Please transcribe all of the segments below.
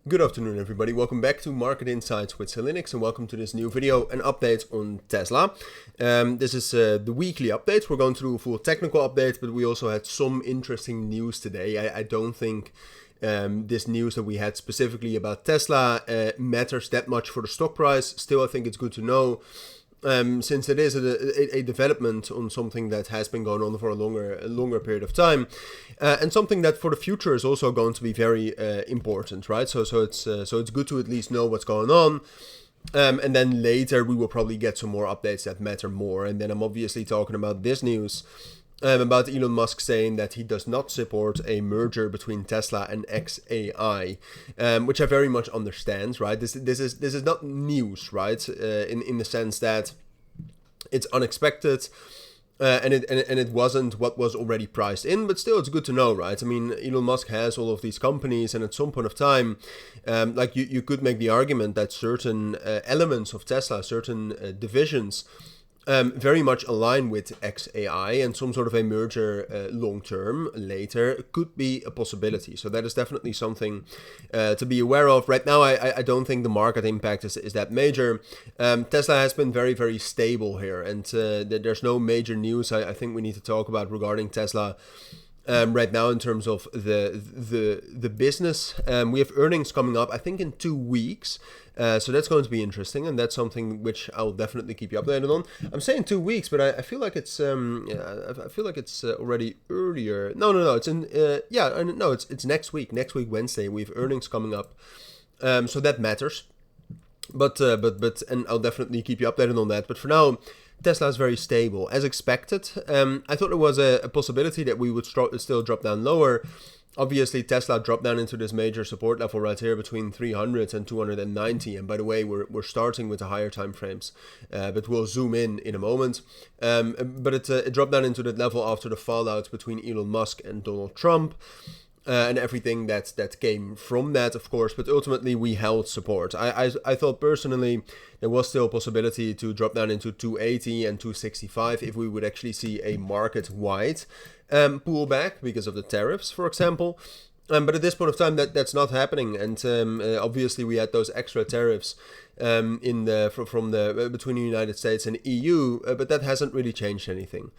Good afternoon everybody, welcome back to Market Insights with Linux and welcome to this new video and update on Tesla. This is the weekly update. We're going through a full technical update, but we also had some interesting news today. I don't think this news that we had specifically about Tesla matters that much for the stock price. Still, I think it's good to know since it is a development on something that has been going on for a longer period of time, and something that for the future is also going to be very important, right? So it's good to at least know what's going on, and then later we will probably get some more updates that matter more. And then I'm obviously talking about this news. About Elon Musk saying that he does not support a merger between Tesla and XAI, which I very much understand, right? This is not news, right? In the sense that it's unexpected, and it wasn't what was already priced in, but still it's good to know, right? I mean, Elon Musk has all of these companies, and at some point of time, like you could make the argument that certain elements of Tesla, certain divisions, very much align with XAI, and some sort of a merger long term later could be a possibility. So that is definitely something to be aware of. Right now, I don't think the market impact is that major. Tesla has been very, very stable here, and there's no major news I think we need to talk about regarding Tesla right now in terms of the business. We have earnings coming up, I think, in 2 weeks. So that's going to be interesting, and that's something which I'll definitely keep you updated on. I'm saying 2 weeks, but I feel like it's I feel like it's already earlier. No, it's in it's next week. Next week Wednesday we have earnings coming up, so that matters. But and I'll definitely keep you updated on that. But for now, Tesla is very stable as expected. I thought there was a possibility that we would still drop down lower. Obviously, Tesla dropped down into this major support level right here between 300 and 290. And by the way, we're starting with the higher time frames, but we'll zoom in a moment. But it dropped down into that level after the fallout between Elon Musk and Donald Trump. And everything that came from that, of course, but ultimately we held support. I thought personally there was still a possibility to drop down into 280 and 265 if we would actually see a market-wide pullback because of the tariffs, for example. But at this point of time, that's not happening, and obviously we had those extra tariffs between the United States and EU, but that hasn't really changed anything.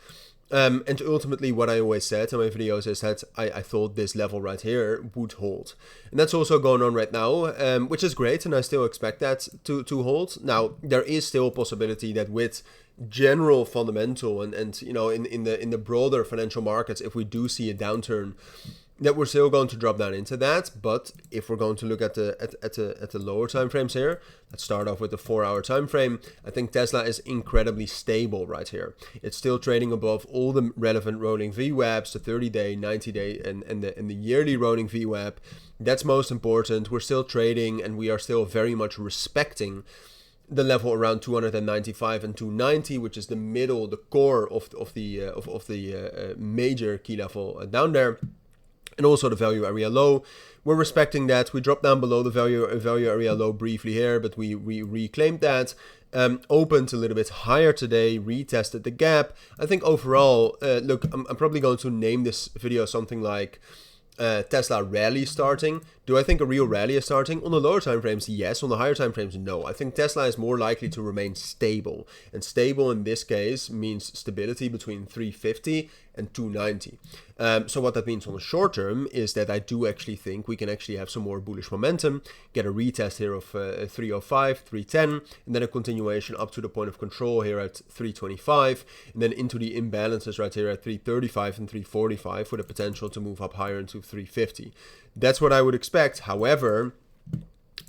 And ultimately, what I always said in my videos is that I thought this level right here would hold. And that's also going on right now, which is great, and I still expect that to hold. Now, there is still a possibility that with general fundamental and you know, in the broader financial markets, if we do see a downturn, that we're still going to drop down into that. But if we're going to look at the lower time frames here, let's start off with the 4-hour time frame. I think Tesla is incredibly stable right here. It's still trading above all the relevant rolling VWAPs, the 30-day, 90-day, and the yearly rolling VWAP. That's most important. We're still trading, and we are still very much respecting the level around 295 and 290, which is the middle, the core of the major key level down there. And also the value area low. We're respecting that. We dropped down below the value area low briefly here, but we reclaimed that. Opened a little bit higher today, retested the gap. I think overall, look, I'm probably going to name this video something like Tesla rally starting. Do I think a real rally is starting? On the lower time frames, yes. On the higher time frames, no. I think Tesla is more likely to remain stable. And stable in this case means stability between 350 and 290. So what that means on the short term is that I do actually think we can actually have some more bullish momentum, get a retest here of 305, 310, and then a continuation up to the point of control here at 325, and then into the imbalances right here at 335 and 345 with a potential to move up higher into 350. That's what I would expect. However,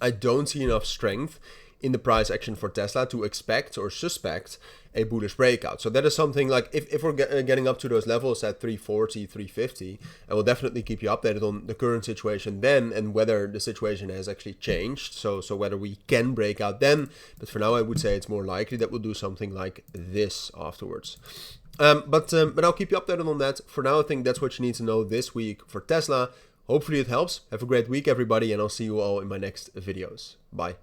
I don't see enough strength in the price action for Tesla to expect or suspect a bullish breakout. So that is something like if we're getting up to those levels at 340, 350, I will definitely keep you updated on the current situation then and whether the situation has actually changed. So whether we can break out then. But for now, I would say it's more likely that we'll do something like this afterwards. But I'll keep you updated on that. For now, I think that's what you need to know this week for Tesla. Hopefully it helps. Have a great week, everybody, and I'll see you all in my next videos. Bye.